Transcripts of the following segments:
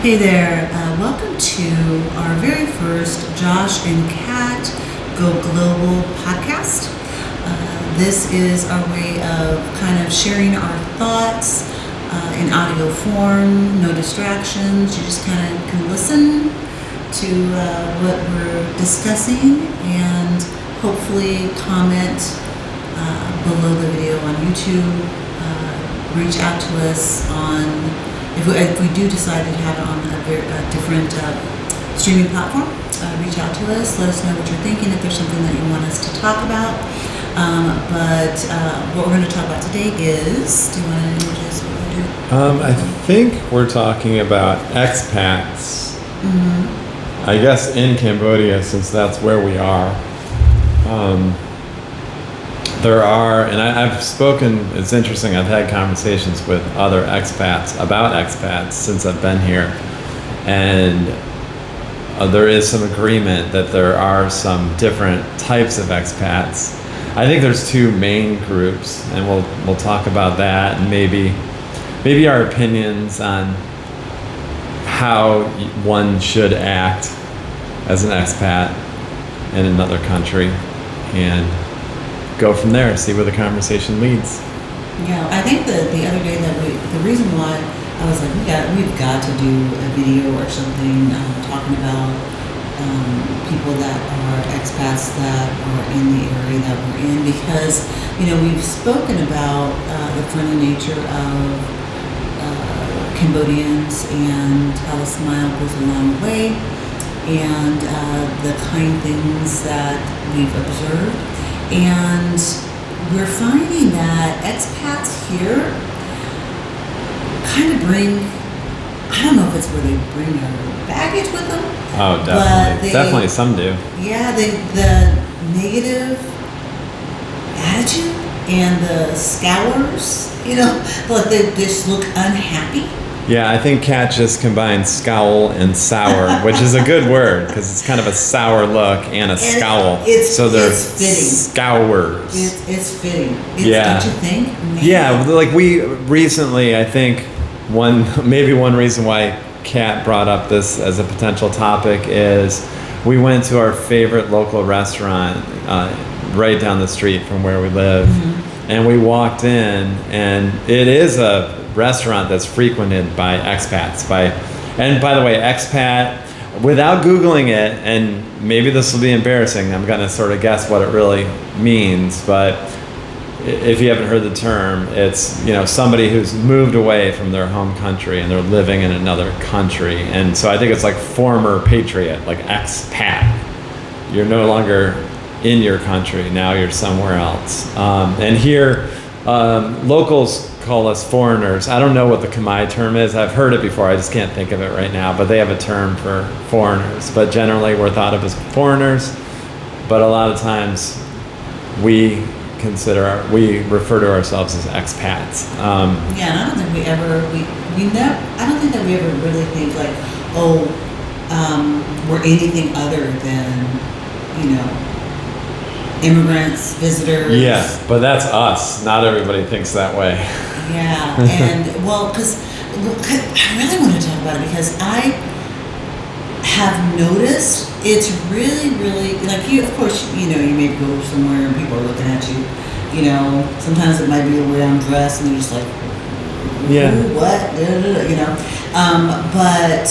Hey there, welcome to our very first Josh and Kat Go Global podcast. This is our way of kind of sharing our thoughts in audio form, no distractions. You just kind of can listen to what we're discussing and hopefully comment below the video on YouTube. Reach out to us on if we do decide to have it on a different streaming platform. Reach out to us. Let us know what you're thinking. If there's something that you want us to talk about. But what we're going to talk about today is. Do you want to introduce what we're doing? I think we're talking about expats. Mm-hmm. I guess in Cambodia, since that's where we are. There are, and I've spoken, it's interesting, I've had conversations with other expats about expats since I've been here, and there is some agreement that there are some different types of expats. I think there's two main groups, and we'll talk about that, and maybe our opinions on how one should act as an expat in another country, and go from there, see where the conversation leads. Yeah, I think that the other day the reason why I was like, we've got to do a video or something talking about people that are expats that are in the area that we're in, because we've spoken about the friendly nature of Cambodians and how the smile goes a long way, and the kind things that we've observed. And we're finding that expats here kind of bring, I don't know if it's where they bring their baggage with them. Oh, definitely. Definitely some do. Yeah, the negative attitude and the scours, like they just look unhappy. Yeah, I think Kat just combined scowl and sour, which is a good word because it's kind of a sour look and a scowl. So they're scours. It's fitting. Yeah. Don't you think? Maybe. Yeah, like we recently, I think one reason why Kat brought up this as a potential topic is we went to our favorite local restaurant right down the street from where we live, and we walked in, and it is a restaurant that's frequented by expats. And by the way, expat, without Googling it, and maybe this will be embarrassing, I'm going to sort of guess what it really means, but if you haven't heard the term, it's somebody who's moved away from their home country and they're living in another country. And so I think it's like former patriot, like expat. You're no longer in your country, now you're somewhere else. And here, locals call us foreigners. I don't know what the Khmer term is. I've heard it before. I just can't think of it right now. But they have a term for foreigners. But generally, we're thought of as foreigners. But a lot of times, we refer to ourselves as expats. Yeah, and I don't think we ever I don't think that we ever really think like, we're anything other than immigrants, visitors. Yeah, but that's us. Not everybody thinks that way. Yeah, and because I really want to talk about it because I have noticed it's really, really, like you, of course, you may go somewhere and people are looking at you, sometimes it might be the way I'm dressed and they're just like, yeah, what, but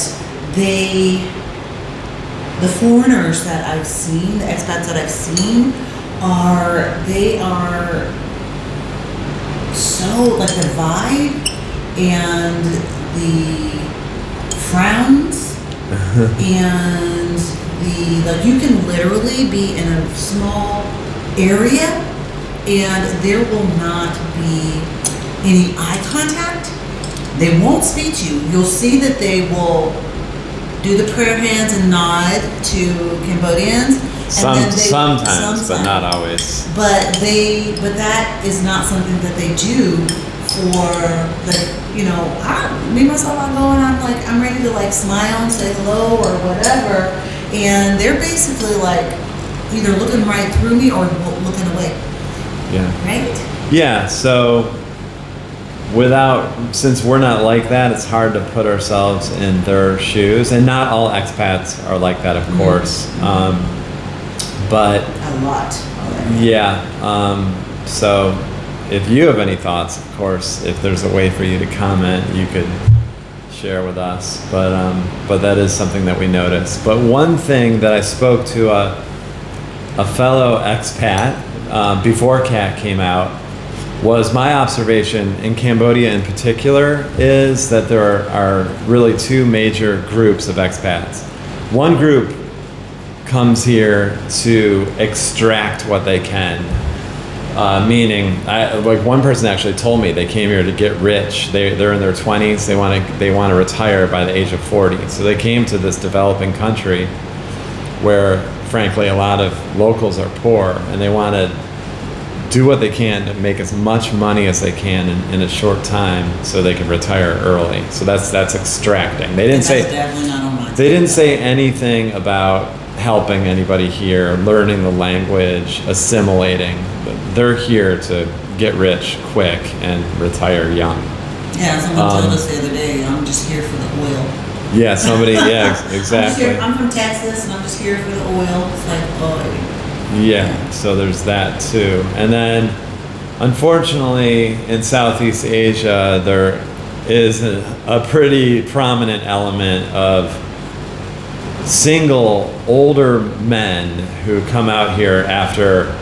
the foreigners that I've seen, the expats that I've seen, they are so, like the vibe and the frowns and like you can literally be in a small area and there will not be any eye contact. They won't speak to you. You'll see that they will do the prayer hands and nod to Cambodians. Sometimes, but not always. But that is not something that they do for, like, me myself, I'll go and I'm ready to like smile and say hello or whatever, and they're basically like either looking right through me or looking away. Yeah. Right? Yeah. So since we're not like that, it's hard to put ourselves in their shoes. And not all expats are like that, of course. But A lot already. yeah. So if you have any thoughts, of course, if there's a way for you to comment, you could share with us. But that is something that we noticed. But one thing that I spoke to a fellow expat before Kat came out was my observation in Cambodia in particular is that there are really two major groups of expats. One group comes here to extract what they can. Meaning, like one person actually told me they came here to get rich. They're in their 20s. They want to retire by the age of 40. So they came to this developing country where, frankly, a lot of locals are poor, and they want to do what they can to make as much money as they can in a short time, so they can retire early. So that's extracting. They didn't say Definitely not on my they didn't say anything about helping anybody here, learning the language, assimilating. They're here to get rich quick and retire young. Yeah, someone told us the other day, I'm just here for the oil. Yeah, somebody, exactly. I'm from Texas and I'm just here for the oil. It's like, oh. Yeah, so there's that too. And then, unfortunately, in Southeast Asia, there is a pretty prominent element of single older men who come out here after,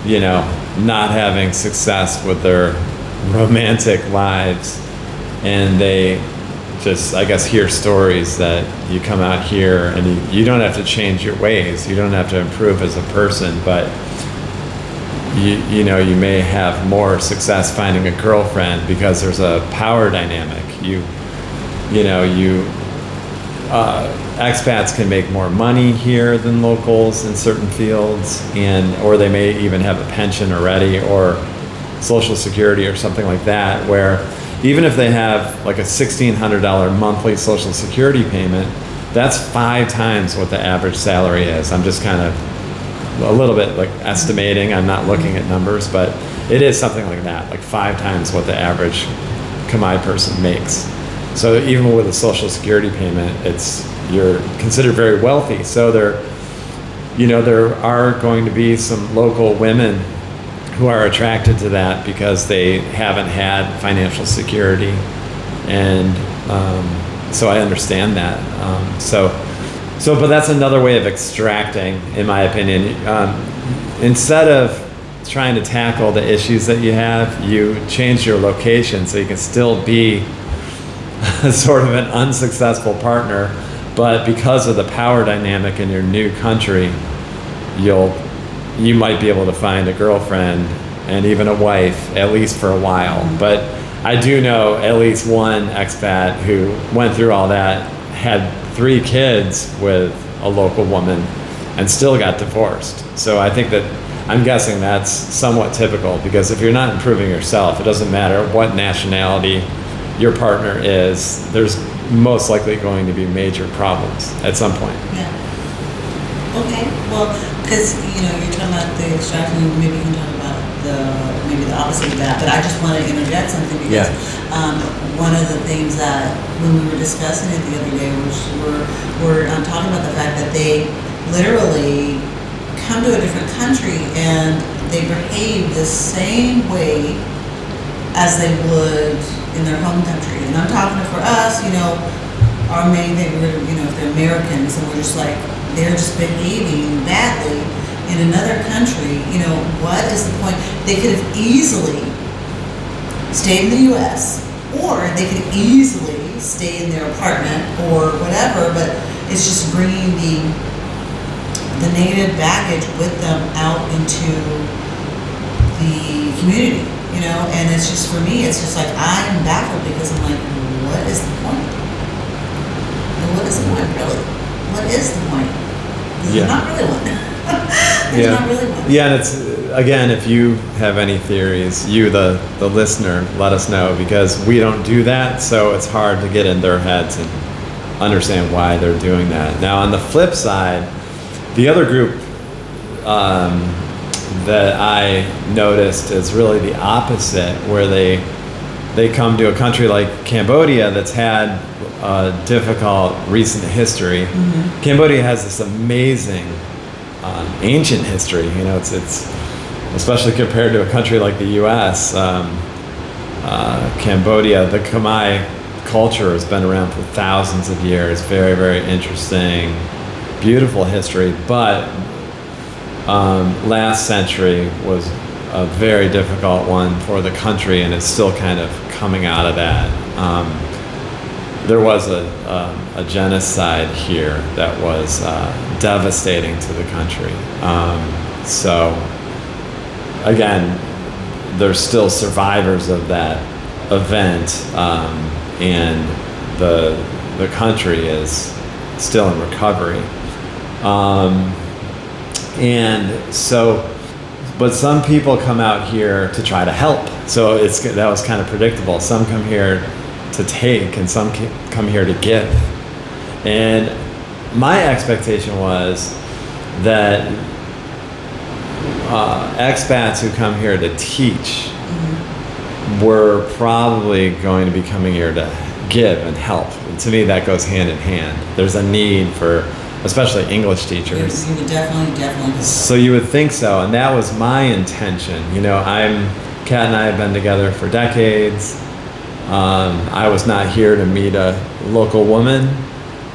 not having success with their romantic lives, and they just, I guess, hear stories that you come out here and you don't have to change your ways, you don't have to improve as a person, but you may have more success finding a girlfriend because there's a power dynamic. Expats can make more money here than locals in certain fields, or they may even have a pension already or Social Security or something like that, where even if they have like a $1,600 monthly Social Security payment, that's 5 times what the average salary is. I'm just kind of a little bit like estimating. I'm not looking at numbers, but it is something like that, like 5 times what the average Khmer person makes. So even with a Social Security payment, you're considered very wealthy. So there are going to be some local women who are attracted to that because they haven't had financial security, and so I understand that. But that's another way of extracting, in my opinion. Instead of trying to tackle the issues that you have, you change your location so you can still be sort of an unsuccessful partner, but because of the power dynamic in your new country, you might be able to find a girlfriend and even a wife, at least for a while. But I do know at least one expat who went through all that, had 3 kids with a local woman, and still got divorced. So I think I'm guessing that's somewhat typical, because if you're not improving yourself, it doesn't matter what nationality your partner is, there's most likely going to be major problems at some point. Yeah. Okay. Well, because you're talking about the extraction, maybe you can talk about maybe the opposite of that. But I just want to interject something, because one of the things that when we were discussing it the other day, we're talking about the fact that they literally come to a different country and they behave the same way as they would in their home country. And I'm talking for us, our main thing, if they're Americans and we're just like, they're just behaving badly in another country, what is the point? They could have easily stayed in the U.S., or they could easily stay in their apartment or whatever, but it's just bringing the native baggage with them out into the community, and it's just, for me, it's just like, I'm baffled, because I'm like, what is the point? What is the point, really? What is the point? There's not really one. There's not really one. Yeah, and it's, again, if you have any theories, you, the listener, let us know, because we don't do that, so it's hard to get in their heads and understand why they're doing that. Now, on the flip side, the other group that I noticed is really the opposite, where they they come to a country like Cambodia that's had a difficult recent history. Cambodia has this amazing ancient history. You know, it's especially compared to a country like the U.S. Cambodia, the Khmer culture has been around for thousands of years. Very, very interesting, beautiful history. But last century was a very difficult one for the country, and it's still kind of coming out of that. There was a genocide here that was devastating to the country. So again, there's still survivors of that event, and the country is still in recovery. And so, but some people come out here to try to help. So that was kind of predictable. Some come here to take, and some come here to give. And my expectation was that expats who come here to teach were probably going to be coming here to give and help. And to me, that goes hand in hand. There's a need for, especially English teachers. You would definitely. So you would think so, and that was my intention. You know, Kat and I have been together for decades. I was not here to meet a local woman.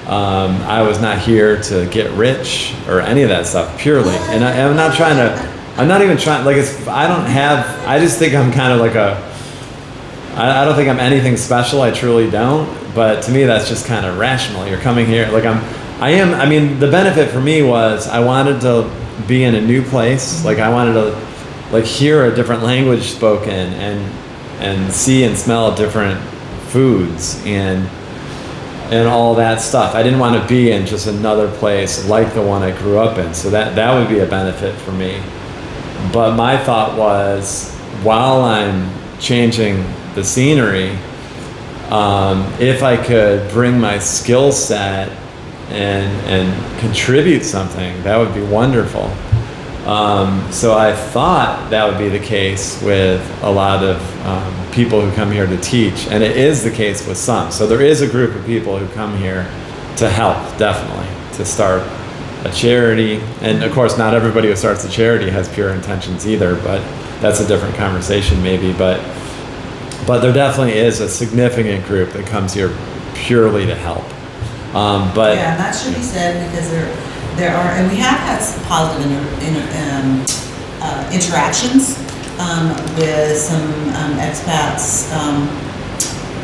I was not here to get rich or any of that stuff, purely. And I'm not even trying, like, I just think I'm kind of like I don't think I'm anything special. I truly don't. But to me, that's just kind of rational. You're coming here, like I mean, the benefit for me was I wanted to be in a new place. Like I wanted to like hear a different language spoken and see and smell different foods and all that stuff. I didn't want to be in just another place like the one I grew up in. So that would be a benefit for me. But my thought was, while I'm changing the scenery, if I could bring my skill set and contribute something, that would be wonderful. So I thought that would be the case with a lot of people who come here to teach, and it is the case with some. So there is a group of people who come here to help, definitely, to start a charity. And of course, not everybody who starts a charity has pure intentions either, but that's a different conversation maybe. But there definitely is a significant group that comes here purely to help. But yeah, that should be said, because there are, and we have had some positive interactions with some expats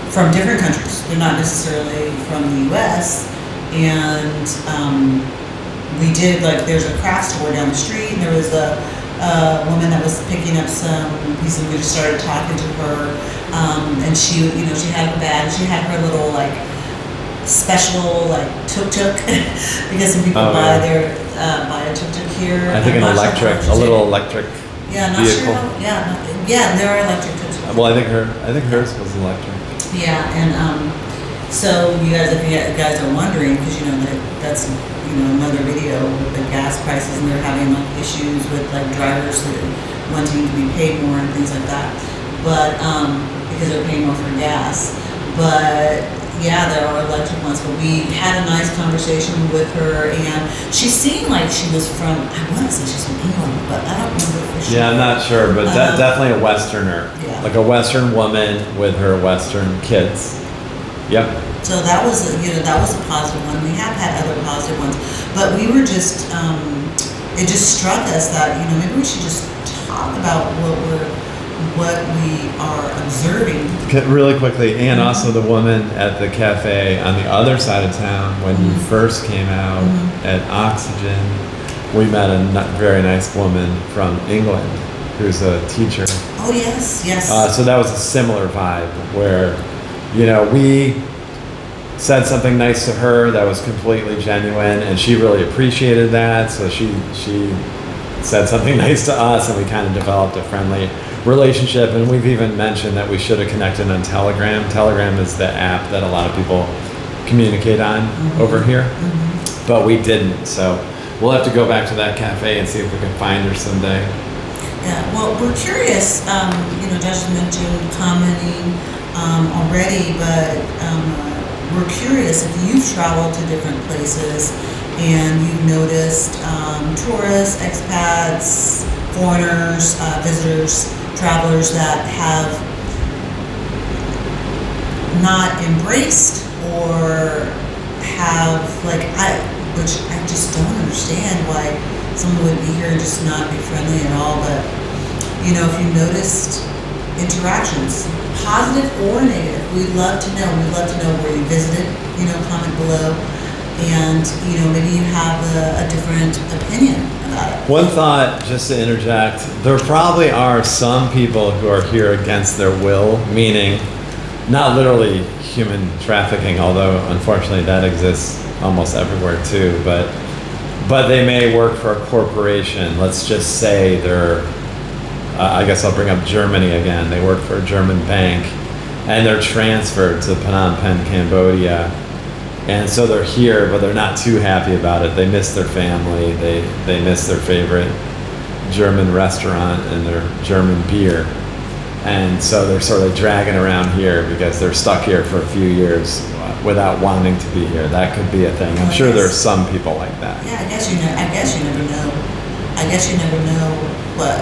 from different countries. They're not necessarily from the U.S. And we did, like, there's a craft store down the street, and there was a woman that was picking up some pieces. We just started talking to her, and she had her bag. She had her little, like, special, like, tuk-tuk because some people buy a tuk-tuk here. I think a little electric yeah, not vehicle. Sure. Yeah, there are electric tuk-tuks. Well, I think hers was electric. Yeah, and so you guys, if you guys are wondering, because that's another video with the gas prices, and they're having, like, issues with, like, drivers wanting to be paid more and things like that, but because they're paying more for gas. But yeah, there are electric ones. But we had a nice conversation with her, and she seemed like she was from, I want to say she's from England, but I don't remember for sure. Yeah, I'm not sure, but definitely a Westerner. Yeah. Like a Western woman with her Western kids. Yep. So that was a positive one. We have had other positive ones, but we were just, it just struck us that, maybe we should just talk about what we are observing. Really quickly, and also the woman at the cafe on the other side of town when you first came out at Oxygen, we met a very nice woman from England who's a teacher. Oh, yes. So that was a similar vibe where, we said something nice to her that was completely genuine, and she really appreciated that. So she said something nice to us, and we kind of developed a friendly relationship. And we've even mentioned that we should have connected on Telegram. Telegram is the app that a lot of people communicate on over here, but we didn't. So we'll have to go back to that cafe and see if we can find her someday. Yeah, well, we're curious. Josh mentioned commenting already, but we're curious if you've traveled to different places and you've noticed tourists, expats, foreigners, visitors, travelers that have not embraced or have which I just don't understand why someone would be here and just not be friendly at all. But if you noticed interactions, positive or negative, we'd love to know. We'd love to know where you visited. Comment below, and maybe you have a different opinion about it. One thought, just to interject, there probably are some people who are here against their will, meaning not literally human trafficking, although unfortunately that exists almost everywhere too, but they may work for a corporation. Let's just say they're, I guess I'll bring up Germany again. They work for a German bank and they're transferred to Phnom Penh, Cambodia. And so they're here, but they're not too happy about it. They miss their family. They miss their favorite German restaurant and their German beer. And so they're sort of dragging around here because they're stuck here for a few years without wanting to be here. That could be a thing. I'm sure there's some people like that. Yeah, I guess you never know. I guess you never know what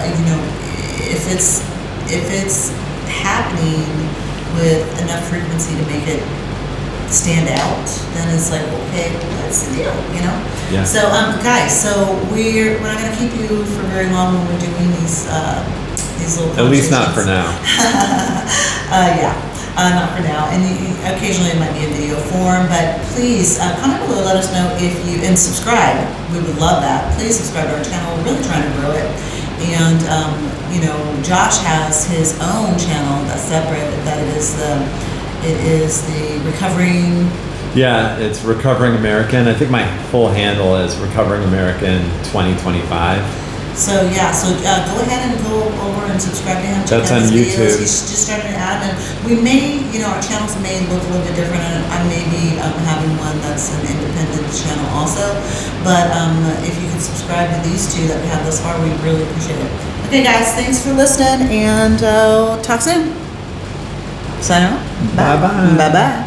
if it's happening with enough frequency to make it stand out, then it's like, okay, what's the deal, Yeah. So guys, so we're not going to keep you for very long when we're doing these little At least not for now. not for now, and occasionally it might be in video form, but please comment below, let us know if you, and subscribe, we would love that. Please subscribe to our channel, we're really trying to grow it. And Josh has his own channel that's separate, that it is the Recovering. Yeah, it's Recovering American. I think my full handle is Recovering American 2025. So go ahead and go over and subscribe to him. Check That's out on his YouTube. videos. He's just started an admin. We may, our channels may look a little bit different, and I may be having one that's an independent channel also. But if you can subscribe to these two that we have thus far, we really appreciate it. Okay, guys, thanks for listening, and talk soon. Sign out. Bye-bye. Bye-bye.